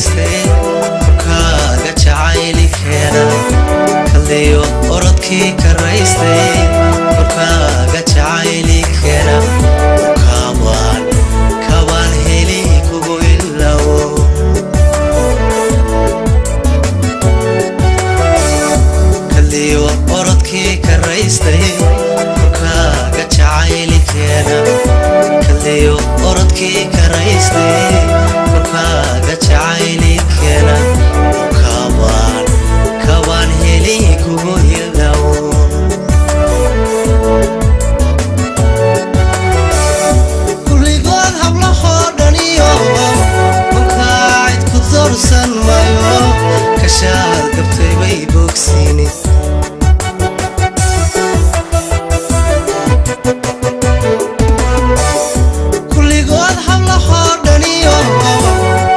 karaystay kaaga jacayli keena kaliyo orodkii karaystay kaaga jacayli keena kabaan heli kugu ilawo kaliyo orodkii karaystay kaaga jacayli keena kaliyo orodkii karaystay kaaga jacayli keena kabaan heli kugu ilawo kulligood hablahoo dhaniyo mankaacid ku doorsan mayo kashaad gabtay bay bogsiini kulligood hablahoo dhaniyo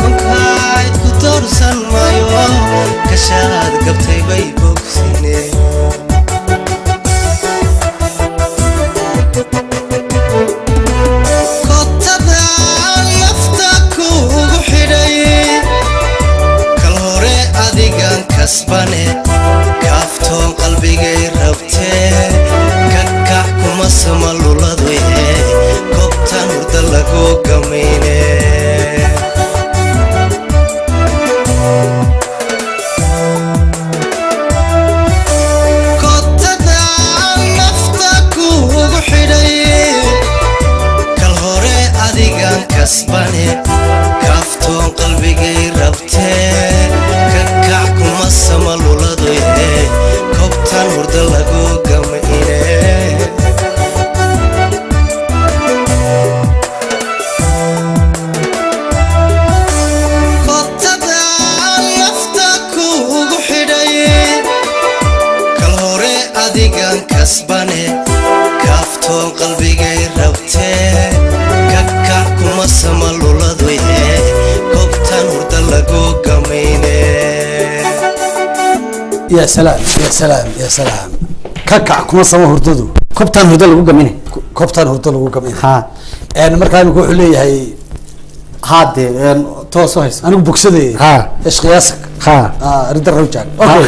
mankaacid ku doorsan mayo kashaad gabtay bay bogsiine kasbane kaaftoon qalbigay rabtee kakac kuma sama luladoye kobtan hurda lagu gamayne kotada nafta kuugu xidhay kal hore adigan kasbane kaaftoon qalbigay rabtee kuma sama luladoye kobtan hurda lagu gamayne kotada nafta kuugu xidhay kal hore adigan kasbane kaaftoon qalbigay rabtee kakac kuma sama luladoye kobtan hurda lagu gamayne يا سلام يا سلام يا سلام كاكا كما سما هرددو كوبتان هردا لوو غمينه كوبتان هردا لوو غمينه ها markaa wuxuu leeyahay haade toos oo haysan anigu bogsaday ha ish qiyaasك ha ridda rajaan okay